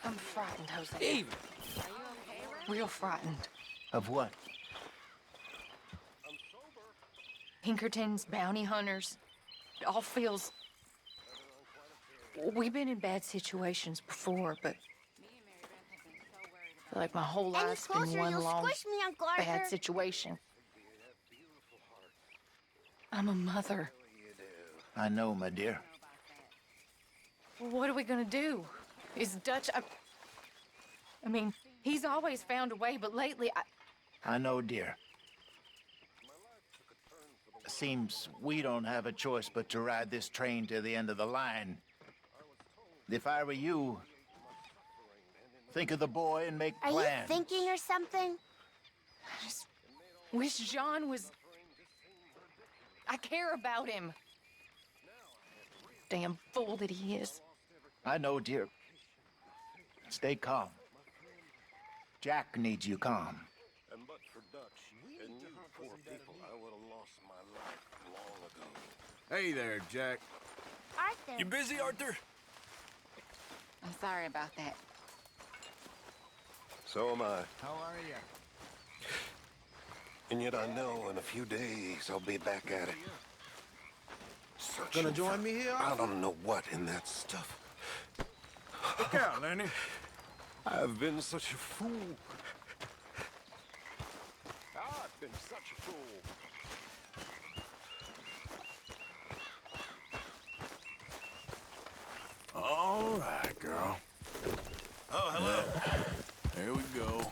I'm frightened, Jose. Even. Real frightened. Of what? Pinkertons, bounty hunters. It all feels... We've been in bad situations before, but... I feel like my whole Any life's been closer, one you'll long squish me, Uncle bad Arthur. situation. I'm a mother. I know, my dear. Well, what are we gonna do? Is Dutch... I mean, he's always found a way, but lately I know, dear. Seems we don't have a choice but to ride this train to the end of the line. If I were you, think of the boy and make Are plans. you thinking or something? I just wish John was... I care about him. Damn fool that he is. I know, dear. Stay calm. Jack needs you calm. And but for Dutch and you poor people, I would have lost my life long ago. Hey there, Jack. Arthur. You busy, Arthur? I'm sorry about that. So am I. How are you? And yet I know in a few days I'll be back at it. Gonna join me here, I Arthur? don't know what in that stuff. Look out, Lenny. I've been such a fool. I've been such a fool. All right, girl. Oh, hello. Here we go.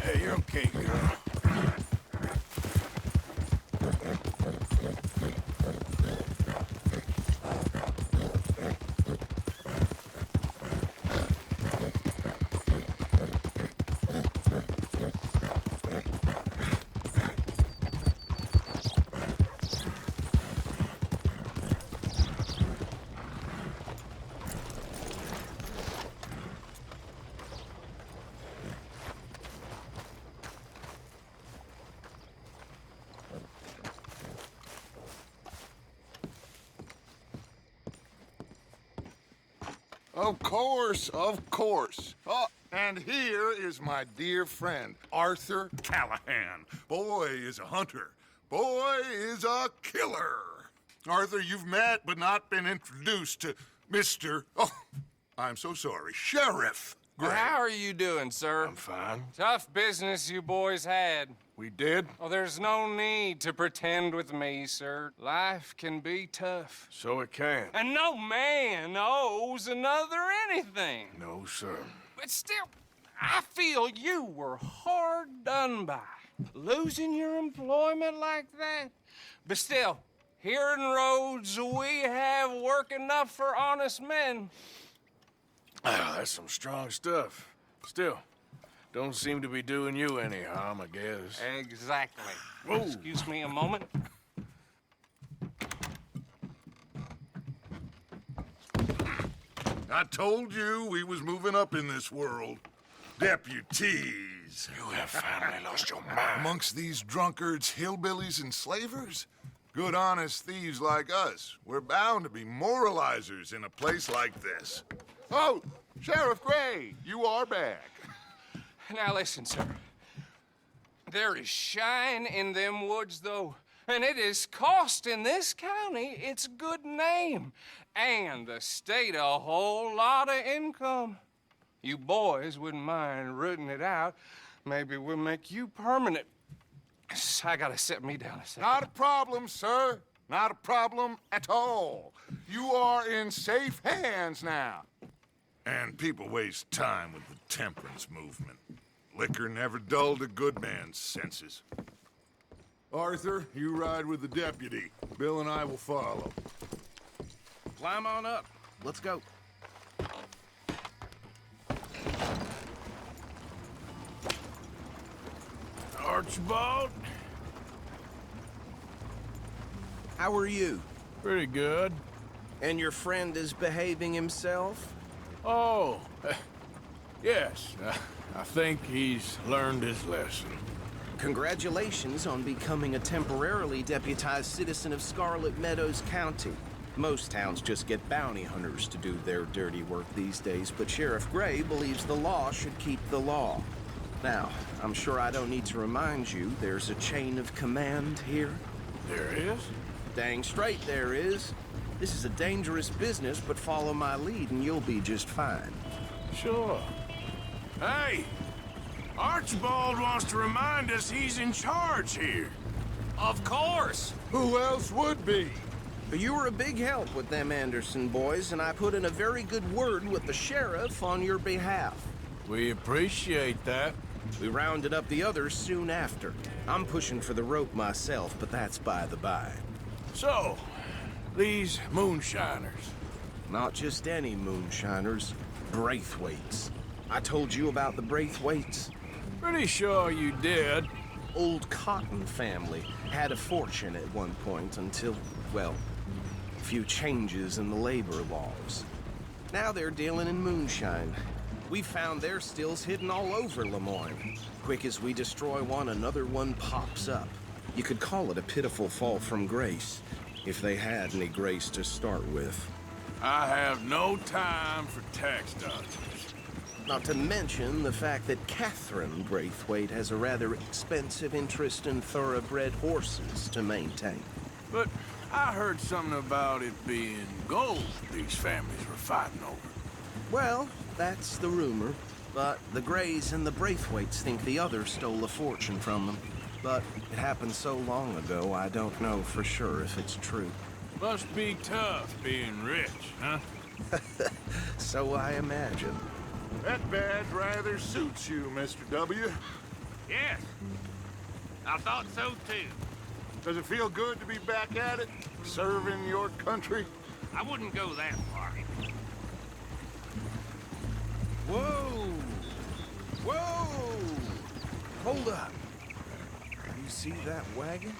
Hey, you're okay, girl. Of course, of course. Oh, and here is my dear friend, Arthur Callahan. Boy is a hunter. Boy is a killer. Arthur, you've met but not been introduced to Mr. Oh, I'm so sorry, Sheriff Gray. How are you doing, sir? I'm fine. Tough business you boys had. We did? Oh, there's no need to pretend with me, sir. Life can be tough. So it can. And no man owes another anything. No, sir. But still, I feel you were hard done by. Losing your employment like that. But still, here in Rhodes, we have work enough for honest men. Ah, that's some strong stuff. Still, don't seem to be doing you any harm, I guess. Exactly. Whoa. Excuse me a moment. I told you we was moving up in this world. Deputies. You have finally lost your mind. Amongst these drunkards, hillbillies, and slavers? Good, honest thieves like us. We're bound to be moralizers in a place like this. Oh, Sheriff Gray, you are back. Now listen, sir. There is shine in them woods, though, and it is costing this county its good name and the state a whole lot of income. You boys wouldn't mind rooting it out. Maybe we'll make you permanent. I gotta sit me down a second. Not a problem, sir. Not a problem at all. You are in safe hands now. And people waste time with the temperance movement. Liquor never dulled a good man's senses. Arthur, you ride with the deputy. Bill and I will follow. Climb on up. Let's go. Archibald? How are you? Pretty good. And your friend is behaving himself? Oh, yes. I think he's learned his lesson. Congratulations on becoming a temporarily deputized citizen of Scarlet Meadows County. Most towns just get bounty hunters to do their dirty work these days, but Sheriff Gray believes the law should keep the law. Now, I'm sure I don't need to remind you there's a chain of command here. There is? Dang straight there is. This is a dangerous business, but follow my lead and you'll be just fine. Sure. Hey! Archibald wants to remind us he's in charge here. Of course! Who else would be? You were a big help with them Anderson boys, and I put in a very good word with the sheriff on your behalf. We appreciate that. We rounded up the others soon after. I'm pushing for the rope myself, but that's by the by. So, these moonshiners. Not just any moonshiners, Braithwaites. I told you about the Braithwaites. Pretty sure you did. Old Cotton family had a fortune at one point until, well, a few changes in the labor laws. Now they're dealing in moonshine. We found their stills hidden all over Lemoyne. Quick as we destroy one, another one pops up. You could call it a pitiful fall from grace, if they had any grace to start with. I have no time for tax dodgers. Not to mention the fact that Catherine Braithwaite has a rather expensive interest in thoroughbred horses to maintain. But I heard something about it being gold these families were fighting over. Well, that's the rumor. But the Grays and the Braithwaites think the others stole a fortune from them. But it happened so long ago, I don't know for sure if it's true. Must be tough being rich, huh? So I imagine. That badge rather suits you, Mr. W. Yes. I thought so, too. Does it feel good to be back at it? Serving your country? I wouldn't go that far. Whoa! Whoa! Hold up. You see that wagon?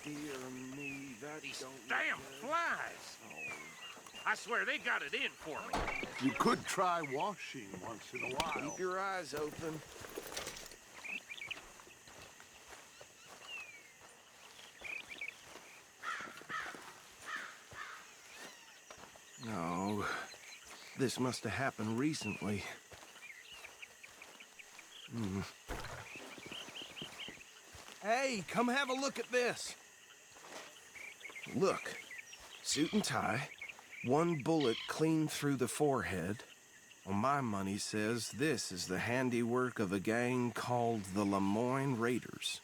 Dear me, that These don't damn flies. I swear they got it in for me. You could try washing once in a while. Keep your eyes open. No, this must have happened recently. Hey, come have a look at this. Look, suit and tie, one bullet clean through the forehead. Well, my money says this is the handiwork of a gang called the Lemoyne Raiders.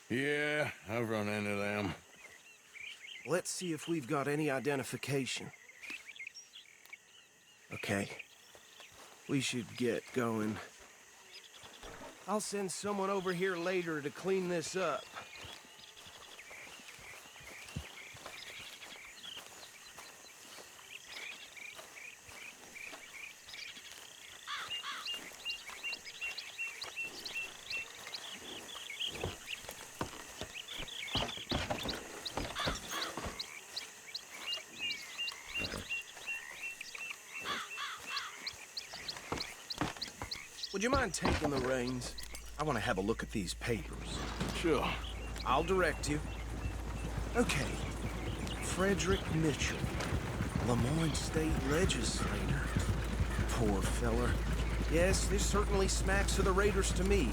Yeah, I've run into them. Let's see if we've got any identification. Okay, we should get going. I'll send someone over here later to clean this up. Would you mind taking the reins? I want to have a look at these papers. Sure. I'll direct you. Okay. Frederick Mitchell, Lemoyne State Legislator. Poor feller. Yes, this certainly smacks of the Raiders to me.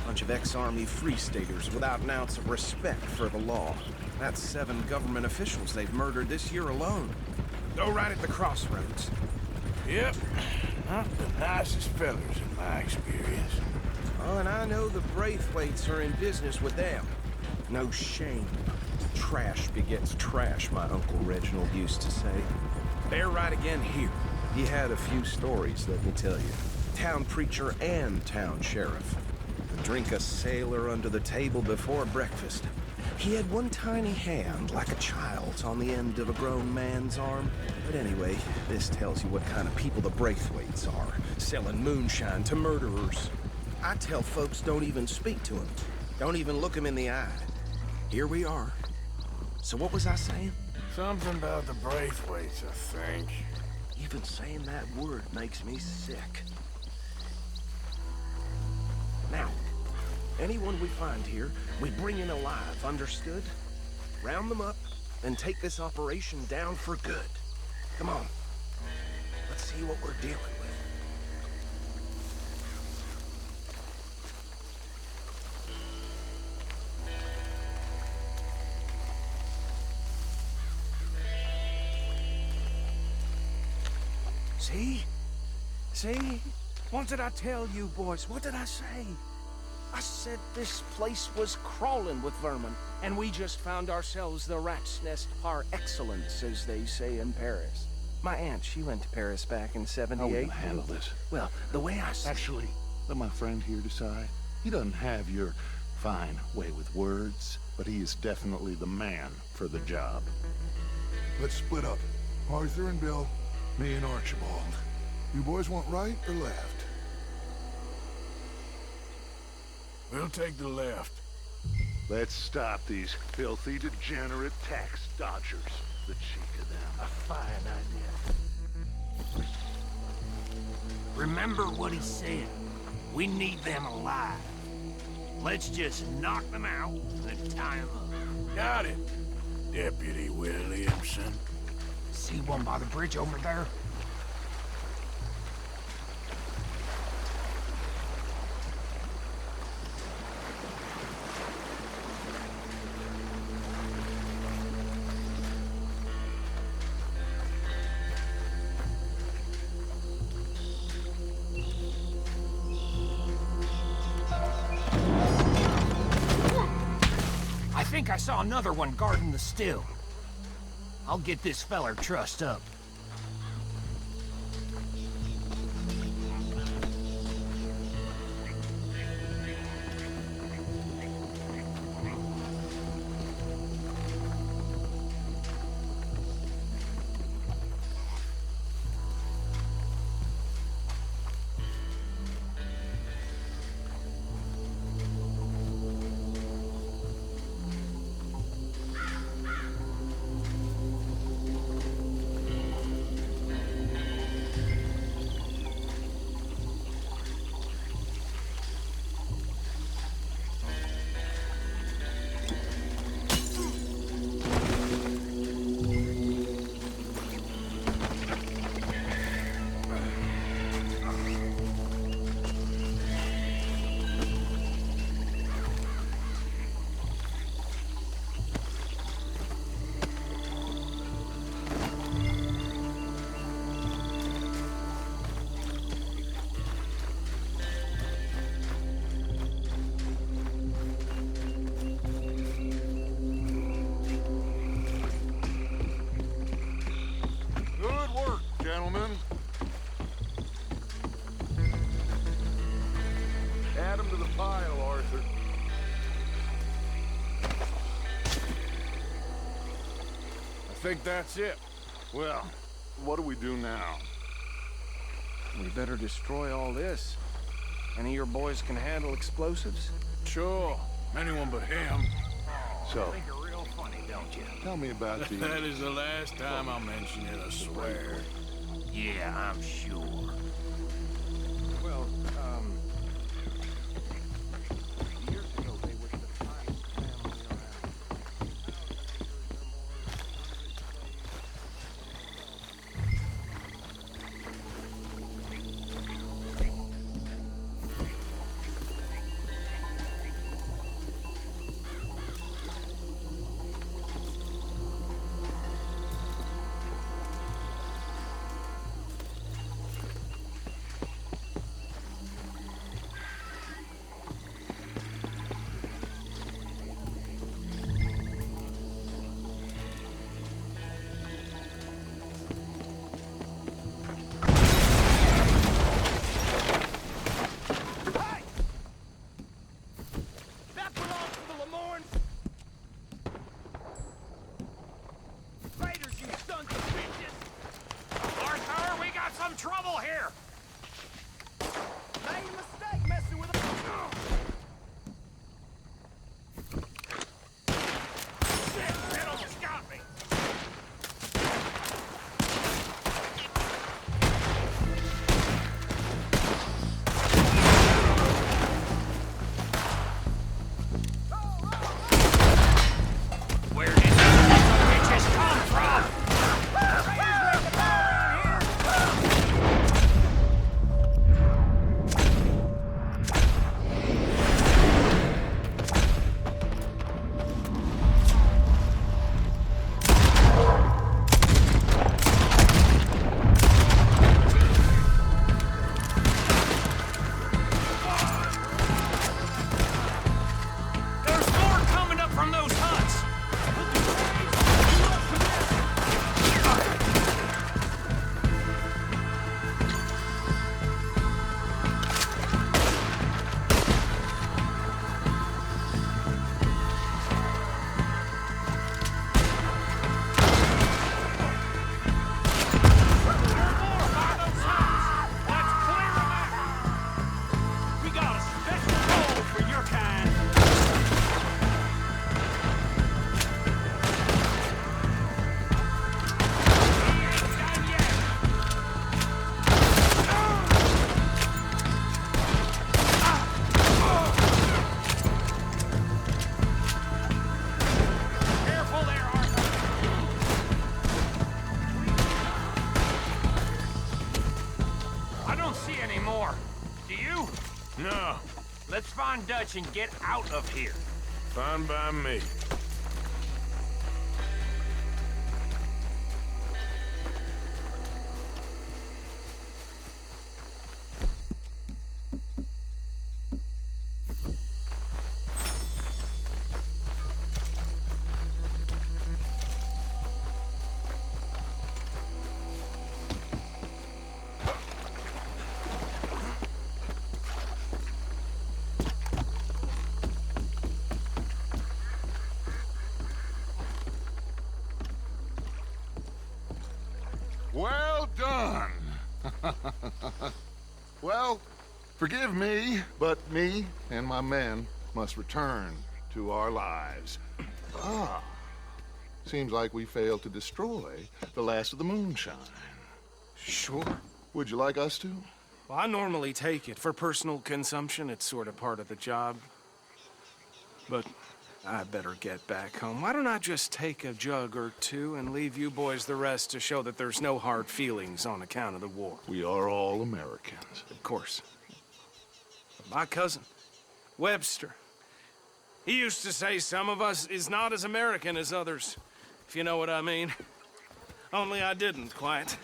Bunch of ex-Army free staters without an ounce of respect for the law. That's 7 government officials they've murdered this year alone. Go right at the crossroads. Yep. Not the nicest fellers in my experience. Oh, and I know the Braithwaites are in business with them. No shame. Trash begets trash, my Uncle Reginald used to say. They're right again here. He had a few stories, let me tell you. Town preacher and town sheriff. Drink a sailor under the table before breakfast. He had one tiny hand, like a child's, on the end of a grown man's arm. But anyway, this tells you what kind of people the Braithwaites are, selling moonshine to murderers. I tell folks don't even speak to him. Don't even look him in the eye. Here we are. So what was I saying? Something about the Braithwaites, I think. Even saying that word makes me sick. Now, anyone we find here, we bring in alive, understood? Round them up, and take this operation down for good. Come on. Let's see what we're dealing with. See? See? What did I tell you, boys? What did I say? I said this place was crawling with vermin, and we just found ourselves the rat's nest par excellence, as they say in Paris. My aunt, she went to Paris back in '78. How are we gonna handle this? Well, the way I see Actually, let my friend here decide. He doesn't have your fine way with words, but he is definitely the man for the job. Let's split up. Arthur and Bill, me and Archibald. You boys want right or left? We'll take the left. Let's stop these filthy, degenerate tax dodgers. The cheek of them. A fine idea. Remember what he said. We need them alive. Let's just knock them out and tie them up. Got it, Deputy Williamson. See one by the bridge over there? I think I saw another one guarding the still. I'll get this feller trussed up. Gentlemen. Add them to the pile, Arthur. I think that's it. Well, what do we do now? we better destroy all this. Any of your boys can handle explosives? Sure. Anyone but him. So, Think you're real funny, don't you? tell me about the... That is the last time I'll mention it, I swear. Yeah, I'm sure. Well, years ago they were the finest family around. No, Let's find Dutch and get out of here. fine by me. Well done. Well, forgive me, but me and my men must return to our lives. Ah, seems like we failed to destroy the last of the moonshine. Sure. Would you like us to? Well, I normally take it. For personal consumption, it's sort of part of the job. But I better get back home. Why don't I just take a jug or two and leave you boys the rest to show that there's no hard feelings on account of the war? We are all Americans. Of course. My cousin, Webster, he used to say some of us is not as American as others, if you know what I mean. Only I didn't quite.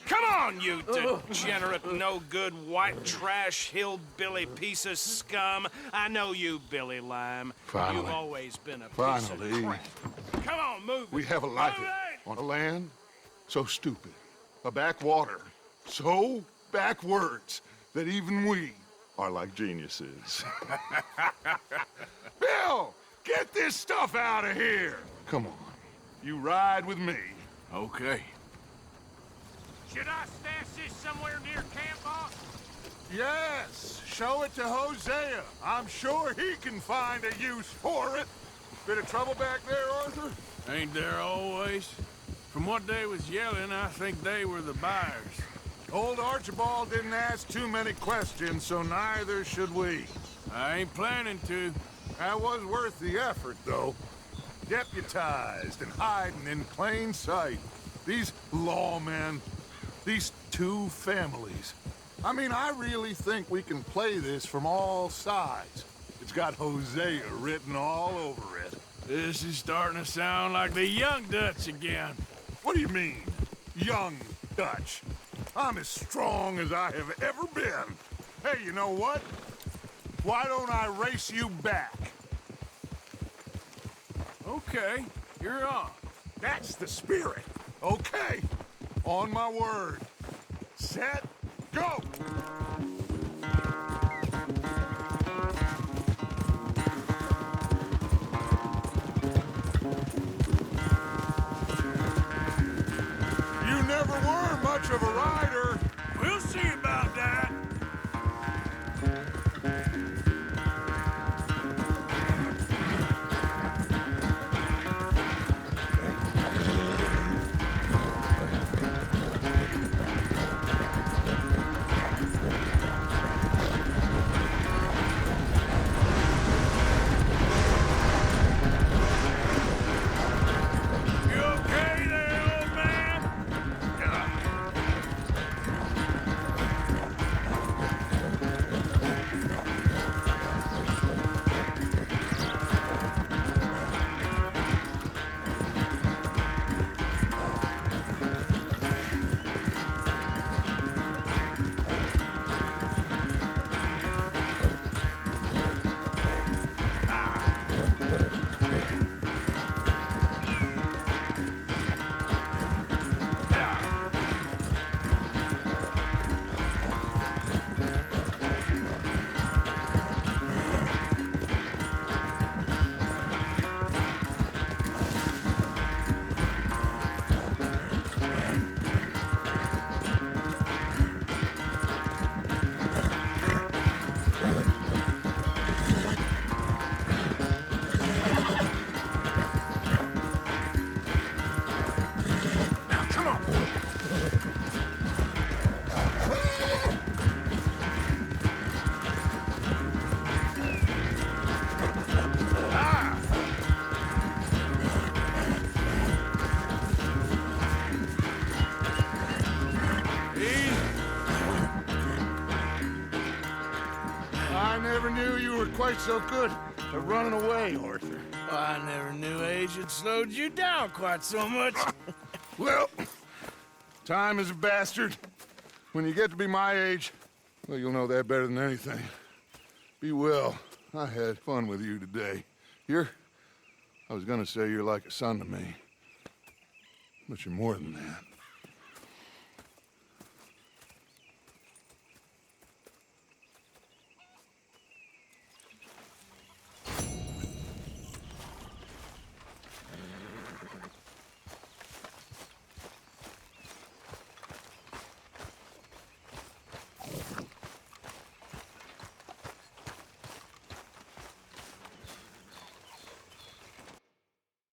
Come on, you degenerate, no-good, white trash, hillbilly piece of scum. I know you, Billy Lime. Finally. You've always been a piece Finally. of crap. Come on, move We it. have a life Move it! on a land so stupid, a backwater so backwards that even we are like geniuses. Bill, get this stuff out of here! Come on, you ride with me. Okay. Should I stash this somewhere near camp, boss? Yes, show it to Hosea. I'm sure he can find a use for it. Bit of trouble back there, Arthur? Ain't there always? From what they was yelling, I think they were the buyers. Old Archibald didn't ask too many questions, so neither should we. I ain't planning to. That was worth the effort, though. Deputized and hiding in plain sight. These lawmen, these two families. I mean, I really think we can play this from all sides. It's got Hosea written all over it. This is starting to sound like the young Dutch again. What do you mean, young Dutch? I'm as strong as I have ever been. Hey, you know what? Why don't I race you back? Okay, you're on. That's the spirit. Okay, on my word. Set, go! You never were much of a rider. We'll see about that. You okay there, old man? quite so good at running away, Arthur. I never knew age had slowed you down quite so much. Well, time is a bastard. When you get to be my age, well, you'll know that better than anything. Be well. I had fun with you today. I was gonna say you're like a son to me. But you're more than that.